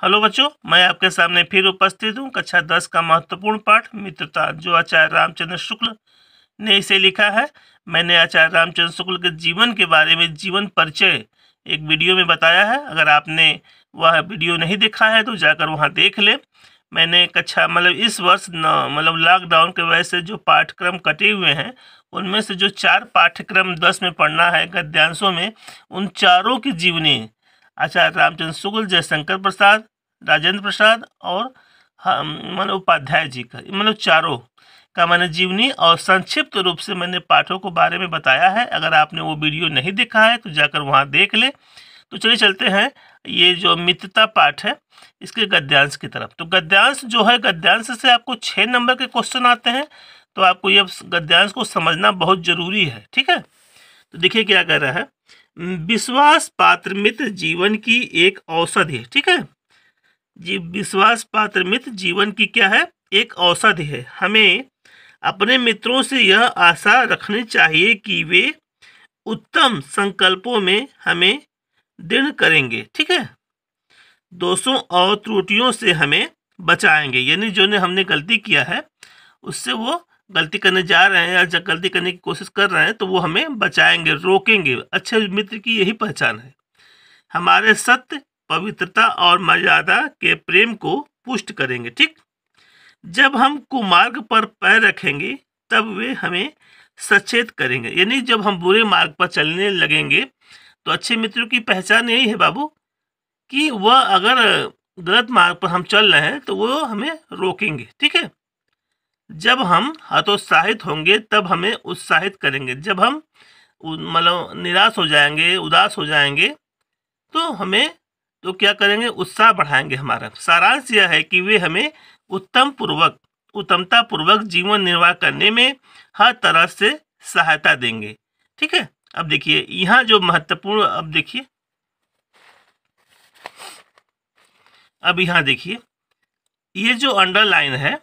Hello बच्चों, मैं आपके सामने फिर उपस्थित हूँ। कक्षा 10 का महत्वपूर्ण पाठ मित्रता, जो आचार्य रामचंद्र शुक्ल ने इसे लिखा है। मैंने आचार्य रामचंद्र शुक्ल के जीवन के बारे में जीवन परिचय एक वीडियो में बताया है। अगर आपने वह वीडियो नहीं देखा है तो जाकर वहाँ देख ले। मैंने कक्षा इस वर्ष लॉकडाउन की वजह से जो पाठ्यक्रम कटे हुए हैं, उनमें से जो 4 पाठ्यक्रम 10 में पढ़ना है गद्यांशों में, उन चारों की जीवनी आचार्य रामचंद्र शुक्ल, जयशंकर प्रसाद, राजेंद्र प्रसाद और उपाध्याय जी का चारों का मैंने जीवनी और संक्षिप्त रूप से मैंने पाठों को बारे में बताया है। अगर आपने वो वीडियो नहीं देखा है तो जाकर वहाँ देख ले। तो चलिए चलते हैं ये जो मित्रता पाठ है इसके गद्यांश की तरफ। तो गद्यांश जो है, गद्यांश से आपको 6 नंबर के क्वेश्चन आते हैं, तो आपको ये गद्यांश को समझना बहुत जरूरी है। ठीक है, तो देखिए क्या कह रहा है। विश्वास पात्र मित्र जीवन की एक औषधि है। ठीक है जी, विश्वास पात्र मित्र जीवन की क्या है, एक औषधि है। हमें अपने मित्रों से यह आशा रखनी चाहिए कि वे उत्तम संकल्पों में हमें दृढ़ करेंगे। ठीक है, दोषों और त्रुटियों से हमें बचाएंगे, यानी जो ने हमने गलती किया है उससे वो गलती करने जा रहे हैं या जब गलती करने की कोशिश कर रहे हैं तो वो हमें बचाएंगे, रोकेंगे। अच्छे मित्र की यही पहचान है। हमारे सत्य, पवित्रता और मर्यादा के प्रेम को पुष्ट करेंगे। ठीक, जब हम कुमार्ग पर पैर रखेंगे तब वे हमें सचेत करेंगे, यानी जब हम बुरे मार्ग पर चलने लगेंगे तो अच्छे मित्रों की पहचान यही है बाबू, कि वह अगर गलत मार्ग पर हम चल रहे हैं तो वो हमें रोकेंगे। ठीक है, जब हम हतोत्साहित होंगे तब हमें उत्साहित करेंगे। जब हम निराश हो जाएंगे, उदास हो जाएंगे, तो हमें तो क्या करेंगे, उत्साह बढ़ाएंगे हमारा। सारांश यह है कि वे हमें उत्तमता पूर्वक जीवन निर्वाह करने में हर तरह से सहायता देंगे। ठीक है, अब देखिए यहाँ जो महत्वपूर्ण, अब देखिए यहाँ देखिए ये जो अंडरलाइन है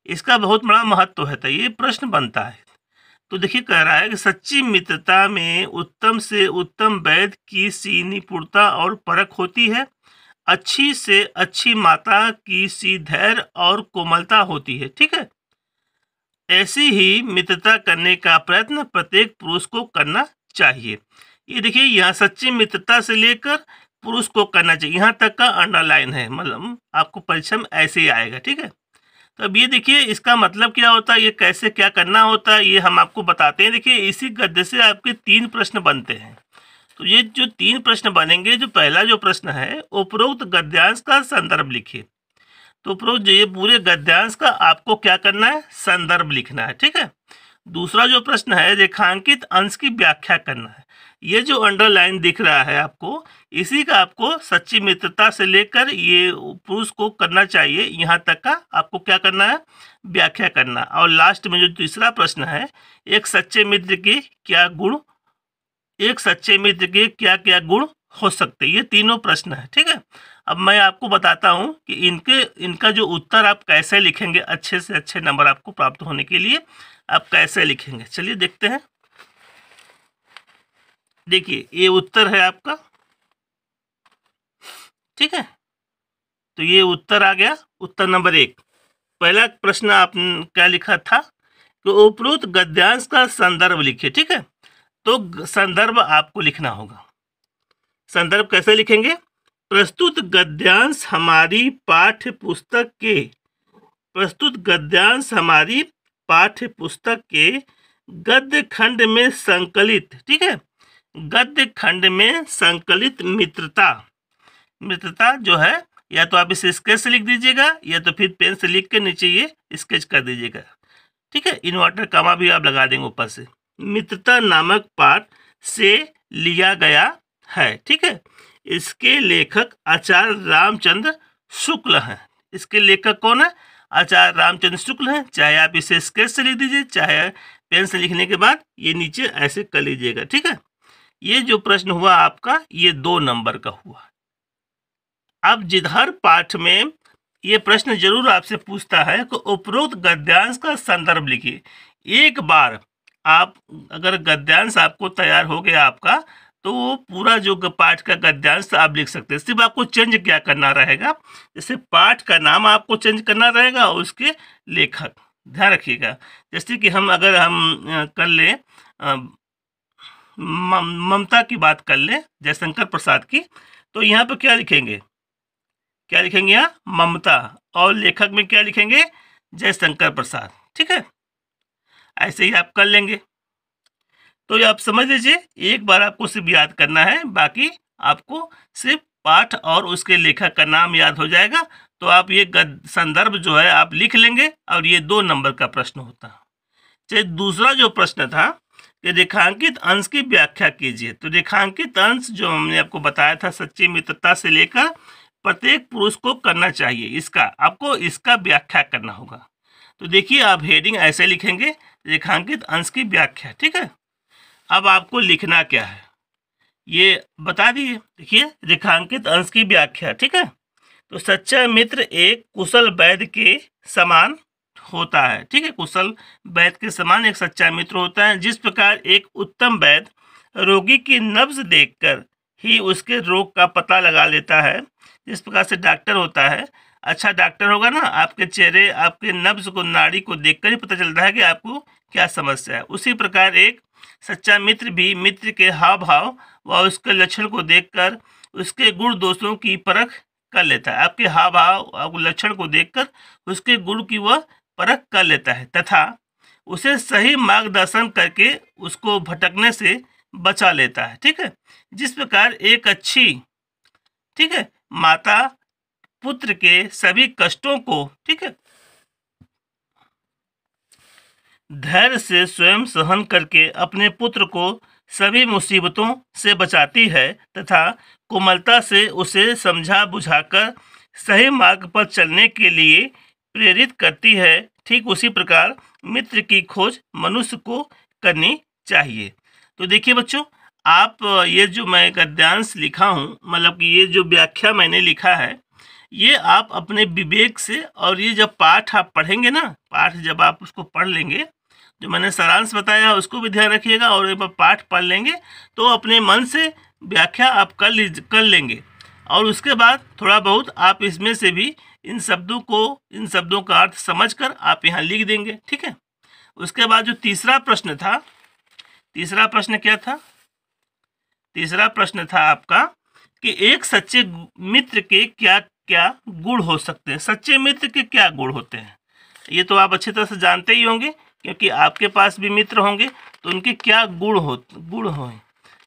इसका बहुत बड़ा महत्व है। तो ये प्रश्न बनता है, तो देखिए कह रहा है कि सच्ची मित्रता में उत्तम से उत्तम वैद्य की सी निपुणता और परख होती है। अच्छी से अच्छी माता की सी धैर्य और कोमलता होती है। ठीक है, ऐसी ही मित्रता करने का प्रयत्न प्रत्येक पुरुष को करना चाहिए। ये देखिए यहाँ सच्ची मित्रता से लेकर पुरुष को करना चाहिए, यहाँ तक का अंडरलाइन है। आपको परीक्षा में ऐसे ही आएगा। ठीक है, तो अब ये देखिए इसका मतलब क्या होता है, ये कैसे क्या करना होता है, ये हम आपको बताते हैं। देखिए इसी गद्य से आपके 3 प्रश्न बनते हैं। तो ये जो 3 प्रश्न बनेंगे, जो पहला जो प्रश्न है, उपरोक्त गद्यांश का संदर्भ लिखिए। तो उपरोक्त ये पूरे गद्यांश का आपको क्या करना है, संदर्भ लिखना है। ठीक है, दूसरा जो प्रश्न है, रेखांकित अंश की व्याख्या करना है। ये जो अंडरलाइन दिख रहा है आपको, इसी का आपको सच्ची मित्रता से लेकर ये पुरुष को करना चाहिए, यहाँ तक का आपको क्या करना है, व्याख्या करना। और लास्ट में जो तीसरा प्रश्न है, एक सच्चे मित्र के क्या गुण, एक सच्चे मित्र के क्या क्या गुण हो सकते, ये तीनों प्रश्न है। ठीक है, अब मैं आपको बताता हूँ कि इनका जो उत्तर आप कैसे लिखेंगे, अच्छे से अच्छे नंबर आपको प्राप्त होने के लिए आप कैसे लिखेंगे। चलिए देखते हैं। देखिए ये उत्तर है आपका। ठीक है, तो ये उत्तर आ गया, उत्तर नंबर 1। पहला प्रश्न आप क्या लिखा था कि उपरोक्त गद्यांश का संदर्भ लिखिए। ठीक है, तो संदर्भ आपको लिखना होगा। संदर्भ कैसे लिखेंगे, प्रस्तुत गद्यांश हमारी पाठ्य पुस्तक के गद्य खंड में संकलित, ठीक है, गद्य खंड में संकलित मित्रता जो है, या तो आप इसे स्केच से लिख दीजिएगा या तो फिर पेन से लिख के नीचे ये स्केच कर दीजिएगा। ठीक है, इन्वर्टर कॉमा भी आप लगा देंगे ऊपर से। मित्रता नामक पाठ से लिया गया है। ठीक है, इसके लेखक आचार्य रामचंद्र शुक्ल हैं। इसके लेखक कौन है, आचार्य रामचंद्र शुक्ल हैं। चाहे आप इसे स्केच से लिख दीजिए, चाहे पेन से लिखने के बाद ये नीचे ऐसे कर लीजिएगा। ठीक है, ये जो प्रश्न हुआ आपका, ये 2 नंबर का हुआ। अब जिधर पाठ में ये प्रश्न जरूर आपसे पूछता है कि उपरोक्त गद्यांश का संदर्भ लिखिए। एक बार आप अगर गद्यांश आपको तैयार हो गया आपका, तो वो पूरा जो पाठ का गद्यांश आप लिख सकते हैं। सिर्फ आपको चेंज क्या करना रहेगा, जैसे पाठ का नाम आपको चेंज करना रहेगा और उसके लेखक, ध्यान रखिएगा। जैसे कि अगर हम कर लें ममता की बात कर लें, जयशंकर प्रसाद की, तो यहाँ पे क्या लिखेंगे, क्या लिखेंगे यहाँ ममता, और लेखक में क्या लिखेंगे जयशंकर प्रसाद। ठीक है, ऐसे ही आप कर लेंगे। तो ये आप समझ लीजिए, एक बार आपको सिर्फ याद करना है, बाकी आपको सिर्फ पाठ और उसके लेखक का नाम याद हो जाएगा। तो आप ये संदर्भ जो है आप लिख लेंगे और ये 2 नंबर का प्रश्न होता है। चलिए दूसरा जो प्रश्न था कि रेखांकित अंश की व्याख्या कीजिए। तो रेखांकित अंश जो हमने आपको बताया था, सच्ची मित्रता से लेकर प्रत्येक पुरुष को करना चाहिए, इसका आपको इसका व्याख्या करना होगा। तो देखिए आप हेडिंग ऐसे लिखेंगे, रेखांकित अंश की व्याख्या। ठीक है, अब आपको लिखना क्या है ये बता दिए। देखिए रेखांकित अंश की व्याख्या। ठीक है, तो सच्चा मित्र एक कुशल वैद्य के समान होता है। ठीक है, कुशल वैद्य के समान एक सच्चा मित्र होता है। जिस प्रकार एक उत्तम वैद्य रोगी की नब्ज देखकर ही उसके रोग का पता लगा लेता है, जिस प्रकार से डॉक्टर होता है, अच्छा डॉक्टर होगा ना, आपके चेहरे, आपके नब्ज को, नाड़ी को देखकर ही पता चलता है कि आपको क्या समस्या है। उसी प्रकार एक सच्चा मित्र भी मित्र के हाव भाव व उसके लक्षण को देखकर उसके गुण दोषों की परख कर लेता है। आपके हाव भाव और लक्षण को देखकर उसके गुण की वह परख कर लेता है तथा उसे सही मार्गदर्शन करके उसको भटकने से बचा लेता है। ठीक है, जिस प्रकार एक अच्छी, ठीक है, माता पुत्र के सभी कष्टों को, ठीक है, धैर्य से स्वयं सहन करके अपने पुत्र को सभी मुसीबतों से बचाती है तथा कोमलता से उसे समझा बुझाकर सही मार्ग पर चलने के लिए प्रेरित करती है, ठीक उसी प्रकार मित्र की खोज मनुष्य को करनी चाहिए। तो देखिए बच्चों, आप ये जो मैं गद्यांश लिखा हूँ, मतलब कि ये जो व्याख्या मैंने लिखा है, ये आप अपने विवेक से, और ये जब पाठ आप पढ़ेंगे ना, पाठ जब आप उसको पढ़ लेंगे, जो मैंने सारांश बताया उसको भी ध्यान रखिएगा, और एक बार पाठ पढ़ लेंगे तो अपने मन से व्याख्या आप कर लेंगे, और उसके बाद थोड़ा बहुत आप इसमें से भी इन शब्दों का अर्थ समझकर आप यहाँ लिख देंगे। ठीक है, उसके बाद जो तीसरा प्रश्न था, तीसरा प्रश्न क्या था, तीसरा प्रश्न था आपका कि एक सच्चे मित्र के क्या क्या गुण हो सकते हैं। सच्चे मित्र के क्या गुण होते हैं, ये तो आप अच्छी तरह से जानते ही होंगे, क्योंकि आपके पास भी मित्र होंगे, तो उनके क्या गुण हो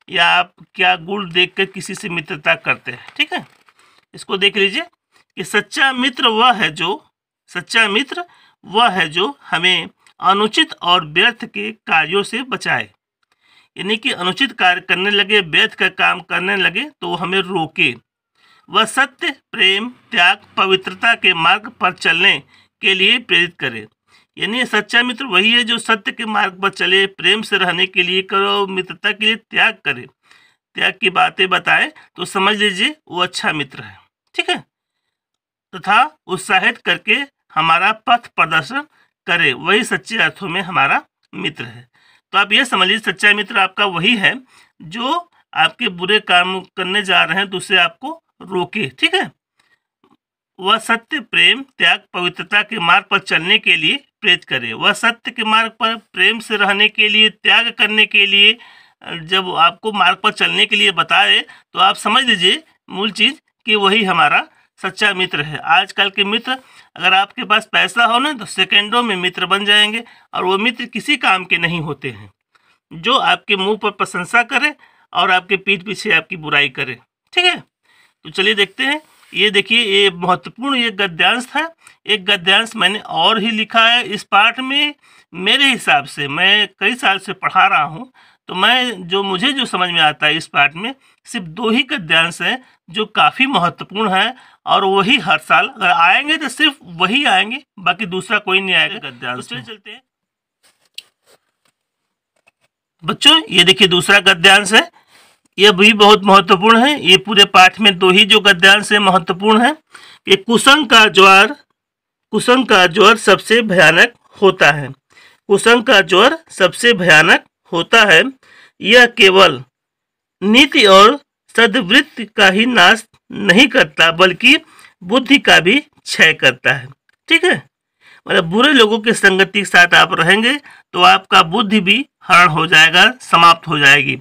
या आप क्या गुण देखकर किसी से मित्रता करते हैं। ठीक है, इसको देख लीजिए कि सच्चा मित्र वह है जो हमें अनुचित और व्यर्थ के कार्यों से बचाए, यानी कि अनुचित कार्य करने लगे, व्यर्थ का काम करने लगे तो हमें रोके। वह सत्य, प्रेम, त्याग, पवित्रता के मार्ग पर चलने के लिए प्रेरित करे। यानी सच्चा मित्र वही है जो सत्य के मार्ग पर चले, प्रेम से रहने के लिए करो, मित्रता के लिए त्याग करे, त्याग की बातें बताए, तो समझ लीजिए वो अच्छा मित्र है। ठीक है, तथा उत्साहित करके हमारा पथ प्रदर्शन करे, वही सच्चे अर्थों में हमारा मित्र है। तो आप ये समझ लीजिए सच्चा मित्र आपका वही है जो आपके बुरे काम करने जा रहे हैं तो उससे आपको रोके। ठीक है, वह सत्य, प्रेम, त्याग, पवित्रता के मार्ग पर चलने के लिए प्रेरित करे। वह सत्य के मार्ग पर प्रेम से रहने के लिए, त्याग करने के लिए, जब आपको मार्ग पर चलने के लिए बताए तो आप समझ लीजिए मूल चीज़ कि वही हमारा सच्चा मित्र है। आजकल के मित्र, अगर आपके पास पैसा हो ना तो सेकंडों में मित्र बन जाएंगे, और वो मित्र किसी काम के नहीं होते हैं, जो आपके मुंह पर प्रशंसा करे और आपके पीठ पीछे आपकी बुराई करे। ठीक है, तो चलिए देखते हैं। ये देखिए, ये महत्वपूर्ण ये गद्यांश था। एक गद्यांश मैंने और ही लिखा है इस पाठ में। मेरे हिसाब से, मैं कई साल से पढ़ा रहा हूँ, तो मुझे जो समझ में आता है इस पाठ में सिर्फ 2 ही गद्यांश हैं जो काफ़ी महत्वपूर्ण है, और वही हर साल अगर आएंगे तो सिर्फ वही आएंगे, बाकी दूसरा कोई नहीं आएगा गद्यांश में। चलते हैं बच्चों, ये देखिए दूसरा गद्यांश है, ये भी बहुत महत्वपूर्ण है। ये पूरे पाठ में 2 ही जो गद्यांश है महत्वपूर्ण है कि कुसंग का ज्वर सबसे भयानक होता है। कुसंग का ज्वर सबसे भयानक होता है। यह केवल नीति और सद्वृत्ति का ही नाश नहीं करता बल्कि बुद्धि का भी क्षय करता है। ठीक है, मतलब बुरे लोगों की संगति के साथ आप रहेंगे तो आपका बुद्धि भी हरण हो जाएगा, समाप्त हो जाएगी।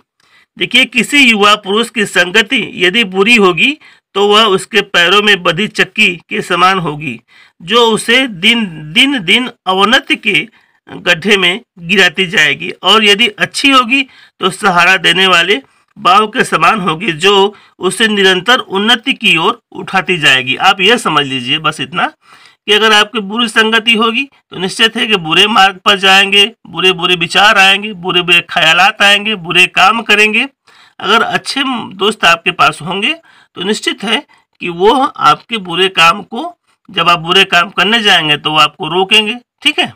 देखिए, किसी युवा पुरुष की संगति यदि बुरी होगी तो वह उसके पैरों में बंधी चक्की के समान होगी, जो उसे दिन दिन दिन अवनति के गड्ढे में गिराती जाएगी, और यदि अच्छी होगी तो सहारा देने वाले बाव के समान होगी, जो उसे निरंतर उन्नति की ओर उठाती जाएगी। आप यह समझ लीजिए बस इतना कि अगर आपकी बुरी संगति होगी तो निश्चित है कि बुरे मार्ग पर जाएंगे, बुरे बुरे विचार आएंगे, बुरे बुरे ख्यालात आएंगे, बुरे काम करेंगे। अगर अच्छे दोस्त आपके पास होंगे तो निश्चित है कि वो आपके बुरे काम को, जब आप बुरे काम करने जाएंगे तो वो आपको रोकेंगे। ठीक है,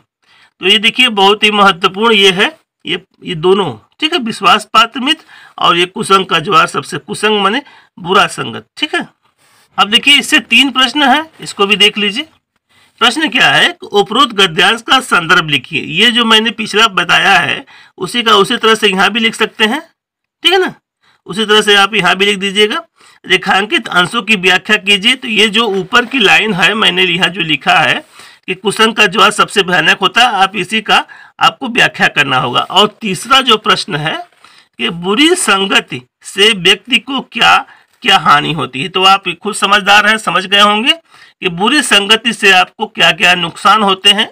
तो ये देखिए बहुत ही महत्वपूर्ण ये है, ये दोनों। ठीक है, विश्वास पात्र मित्र और ये कुसंग का ज्वार, सबसे कुसंग माने बुरा संगत। ठीक है, अब देखिए इससे 3 प्रश्न है, इसको भी देख लीजिए। प्रश्न क्या है, उपरोक्त गद्यांश का संदर्भ लिखिए। ये जो मैंने पिछला बताया है उसी का उसी तरह से यहाँ भी लिख सकते हैं। ठीक है ना, उसी तरह से आप यहाँ भी लिख दीजिएगा। रेखांकित अंशों की व्याख्या कीजिए। तो ये जो ऊपर की लाइन है, मैंने यहाँ जो लिखा है कि कुसंग का ज्वार सबसे भयानक होता है, आप इसी का आपको व्याख्या करना होगा। और तीसरा जो प्रश्न है कि बुरी संगति से व्यक्ति को क्या क्या हानि होती है। तो आप खुद समझदार हैं, समझ गए होंगे कि बुरी संगति से आपको क्या क्या नुकसान होते हैं।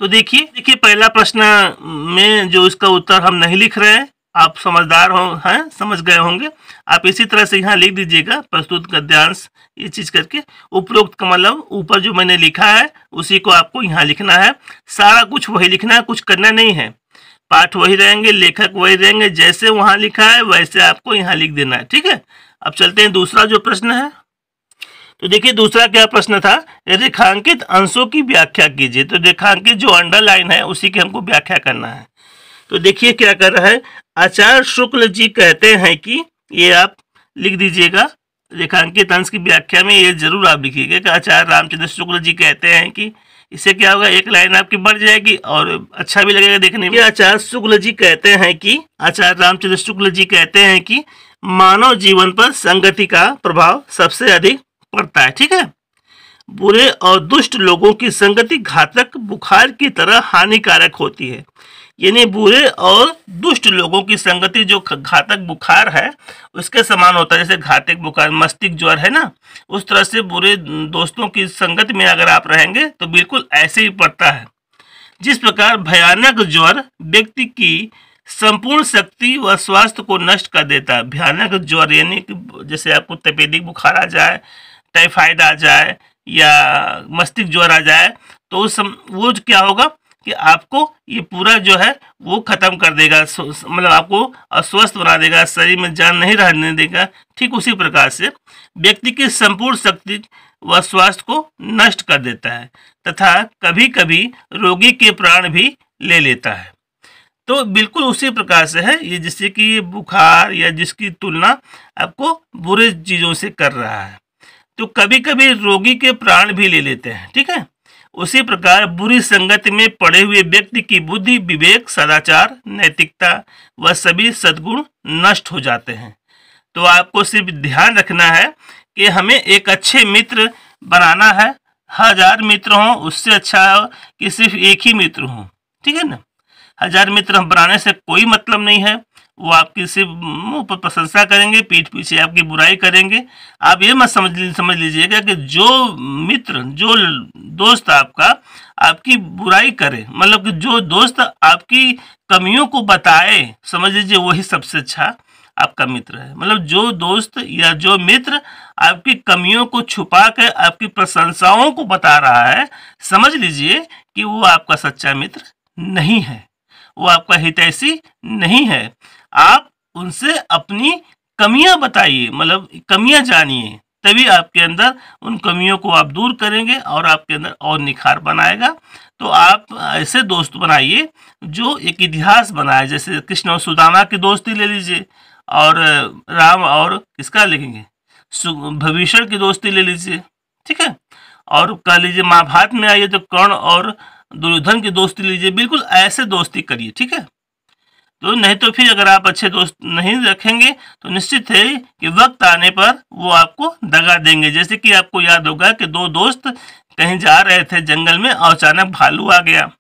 तो देखिए पहला प्रश्न में जो इसका उत्तर हम नहीं लिख रहे हैं, आप समझदार हैं, समझ गए होंगे। आप इसी तरह से यहाँ लिख दीजिएगा, प्रस्तुत गद्यांश ये चीज करके उपरोक्त का मतलब ऊपर जो मैंने लिखा है उसी को आपको यहाँ लिखना है। सारा कुछ वही लिखना है, कुछ करना नहीं है। पाठ वही रहेंगे, लेखक वही रहेंगे, जैसे वहाँ लिखा है वैसे आपको यहाँ लिख देना है। ठीक है, अब चलते हैं दूसरा जो प्रश्न है। तो देखिए दूसरा क्या प्रश्न था, रेखांकित अंशों की व्याख्या कीजिए। तो रेखांकित जो अंडरलाइन है उसी की हमको व्याख्या करना है। तो देखिए क्या कर रहा है, आचार्य शुक्ल जी कहते हैं कि, ये आप लिख दीजिएगा रेखांकित अंश की व्याख्या में, ये जरूर आप लिखिएगा कि आचार्य रामचंद्र शुक्ल जी कहते हैं कि। इससे क्या होगा, एक लाइन आपकी बढ़ जाएगी और अच्छा भी लगेगा देखने में। आचार्य शुक्ल जी कहते हैं कि, आचार्य रामचंद्र शुक्ल जी कहते हैं कि मानव जीवन पर संगति का प्रभाव सबसे अधिक पड़ता है। ठीक है, बुरे और दुष्ट लोगों की संगति घातक बुखार की तरह हानिकारक होती है। यानी बुरे और दुष्ट लोगों की संगति जो घातक बुखार है उसके समान होता है। जैसे घातक बुखार मस्तिष्क ज्वर है ना, उस तरह से बुरे दोस्तों की संगति में अगर आप रहेंगे तो बिल्कुल ऐसे ही पड़ता है। जिस प्रकार भयानक ज्वर व्यक्ति की संपूर्ण शक्ति व स्वास्थ्य को नष्ट कर देता है। भयानक ज्वर यानी कि जैसे आपको तपेदिक बुखार आ जाए, टाइफाइड आ जाए या मस्तिष्क ज्वर आ जाए, तो उस वो क्या होगा कि आपको ये पूरा जो है वो खत्म कर देगा, मतलब आपको अस्वस्थ बना देगा, शरीर में जान नहीं रहने देगा। ठीक उसी प्रकार से व्यक्ति की संपूर्ण शक्ति व स्वास्थ्य को नष्ट कर देता है तथा कभी कभी रोगी के प्राण भी ले लेता है। तो बिल्कुल उसी प्रकार से है ये, जिससे कि ये बुखार या जिसकी तुलना आपको बुरे चीज़ों से कर रहा है, तो कभी कभी रोगी के प्राण भी ले लेते हैं। ठीक है, उसी प्रकार बुरी संगति में पड़े हुए व्यक्ति की बुद्धि, विवेक, सदाचार, नैतिकता व सभी सद्गुण नष्ट हो जाते हैं। तो आपको सिर्फ ध्यान रखना है कि हमें एक अच्छे मित्र बनाना है। 1000 मित्र हों उससे अच्छा है कि सिर्फ एक ही मित्र हों। ठीक है ना, 1000 मित्र बनाने से कोई मतलब नहीं है, वो आपकी सिर्फ मुंह पर प्रशंसा करेंगे, पीठ पीछे आपकी बुराई करेंगे। आप ये मत समझ लीजिएगा कि जो मित्र, जो दोस्त आपका आपकी बुराई करे, मतलब कि जो दोस्त आपकी कमियों को बताए, समझ लीजिए वही सबसे अच्छा आपका मित्र है। मतलब जो दोस्त या जो मित्र आपकी कमियों को छुपा कर आपकी प्रशंसाओं को बता रहा है, समझ लीजिए कि वो आपका सच्चा मित्र नहीं है, वो आपका हितैषी नहीं है। आप उनसे अपनी कमियां बताइए, मतलब कमियां जानिए, तभी आपके अंदर उन कमियों को आप दूर करेंगे और आपके अंदर और निखार बनाएगा। तो आप ऐसे दोस्त बनाइए जो एक इतिहास बनाए। जैसे कृष्ण और सुदामा की दोस्ती ले लीजिए, और राम और किसका लिखेंगे, भविष्य की दोस्ती ले लीजिए। ठीक है, और कह लीजिए महाभारत में आइए तो कर्ण और दुर्योधन की दोस्ती लीजिए। बिल्कुल ऐसे दोस्ती करिए। ठीक है, तो नहीं तो फिर अगर आप अच्छे दोस्त नहीं रखेंगे तो निश्चित है कि वक्त आने पर वो आपको दगा देंगे। जैसे कि आपको याद होगा कि दो दोस्त कहीं जा रहे थे जंगल में और अचानक भालू आ गया।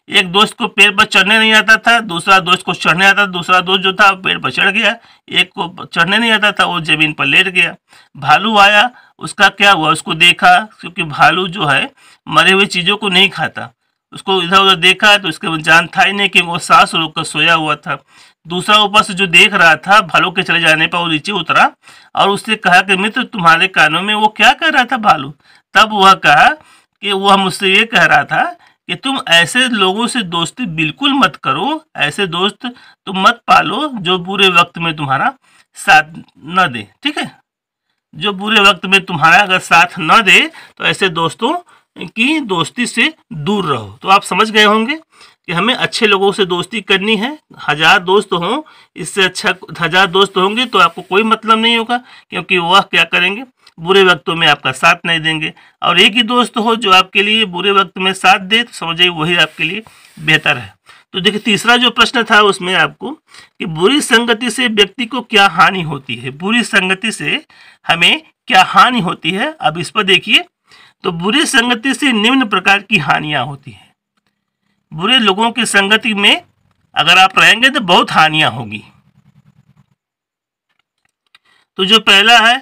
एक दोस्त को पेड़ पर चढ़ने नहीं आता था, दूसरा दोस्त को चढ़ने आता था। दूसरा दोस्त जो था पेड़ पर चढ़ गया, एक को चढ़ने नहीं आता था, वो जमीन पर लेट गया। भालू आया, उसका क्या हुआ, उसको देखा, क्योंकि भालू जो है मरे हुए चीज़ों को नहीं खाता। उसको इधर उधर देखा तो उसके जान था ही नहीं कि वो सांस रोक कर सोया हुआ था। दूसरा ऊपर से जो देख रहा था, भालू के चले जाने पर वो नीचे उतरा और उससे कहा कि मित्र तुम्हारे कानों में वो क्या कह रहा था भालू। तब वह कहा कि वह मुझसे ये कह रहा था कि तुम ऐसे लोगों से दोस्ती बिल्कुल मत करो, ऐसे दोस्त तुम मत पालो जो बुरे वक्त में तुम्हारा साथ न दे। ठीक है, जो बुरे वक्त में तुम्हारा अगर साथ न दे तो ऐसे दोस्तों की दोस्ती से दूर रहो। तो आप समझ गए होंगे कि हमें अच्छे लोगों से दोस्ती करनी है। 1000 दोस्त हों, इससे अच्छा 1000 दोस्त होंगे तो आपको कोई मतलब नहीं होगा, क्योंकि वह क्या करेंगे, बुरे वक्तों में आपका साथ नहीं देंगे। और एक ही दोस्त हो जो आपके लिए बुरे वक्त में साथ दे तो समझिए वही आपके लिए बेहतर है। तो देखिए तीसरा जो प्रश्न था उसमें आपको कि बुरी संगति से व्यक्ति को क्या हानि होती है। बुरी संगति से हमें क्या हानि होती है, अब इस पर देखिए। तो बुरी संगति से निम्न प्रकार की हानियां होती हैं। बुरे लोगों की संगति में अगर आप रहेंगे तो बहुत हानियां होगी। तो जो पहला है,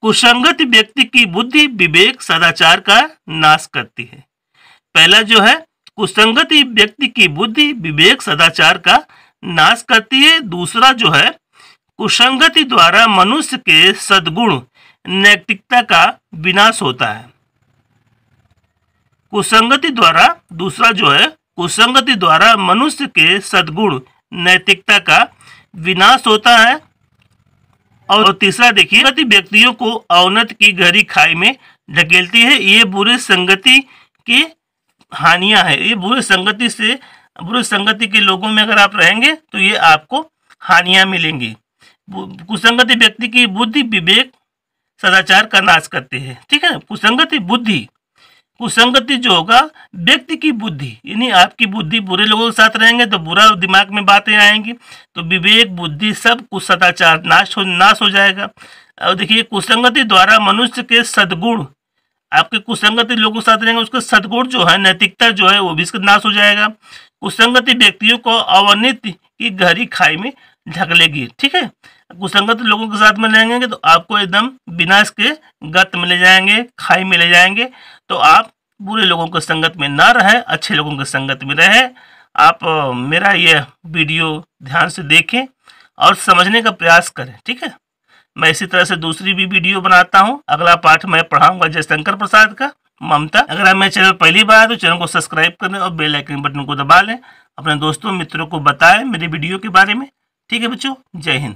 कुसंगति व्यक्ति की बुद्धि, विवेक, सदाचार का नाश करती है। पहला जो है, कुसंगति व्यक्ति की बुद्धि, विवेक, सदाचार का नाश करती है। दूसरा जो है, कुसंगति द्वारा मनुष्य के सद्गुण, नैतिकता का विनाश होता है। कुसंगति द्वारा, दूसरा जो है, कुसंगति द्वारा मनुष्य के सद्गुण, नैतिकता का विनाश होता है। और तीसरा देखिए, व्यक्तियों को अवनति की गहरी खाई में ढकेलती है। ये बुरे संगति की हानियां हैं। ये बुरे संगति के लोगों में अगर आप रहेंगे तो ये आपको हानियां मिलेंगी। कुसंगति व्यक्ति की बुद्धि, विवेक, सदाचार का नाश करते हैं। ठीक है, कुसंगति जो होगा व्यक्ति की बुद्धि, यानी आपकी बुद्धि, बुरे लोगों के साथ रहेंगे तो बुरा दिमाग में बातें आएंगी, तो विवेक, बुद्धि, सब कुछ सदाचार नाश हो जाएगा। और देखिए, कुसंगति द्वारा मनुष्य के सद्गुण, आपके कुसंगति लोगों के साथ रहेंगे उसके सद्गुण जो है, नैतिकता जो है वो भी इसका नाश हो जाएगा। कुसंगति व्यक्तियों को अवनति की गहरी खाई में ढकेलेगी। ठीक है, कुसंगत लोगों के साथ में रहेंगे तो आपको एकदम विनाश के गत में ले जाएंगे, खाई में ले जाएंगे। तो आप बुरे लोगों के संगत में ना रहे, अच्छे लोगों के संगत में रहे। आप मेरा यह वीडियो ध्यान से देखें और समझने का प्रयास करें। ठीक है, मैं इसी तरह से दूसरी भी वीडियो बनाता हूँ। अगला पाठ मैं पढ़ाऊंगा जयशंकर प्रसाद का ममता। अगर आप मेरे चैनल पहली बार तो चैनल को सब्सक्राइब करें और बेल आइकन बटन को दबा लें। अपने दोस्तों मित्रों को बताएं मेरे वीडियो के बारे में। ठीक है बच्चों, जय हिंद।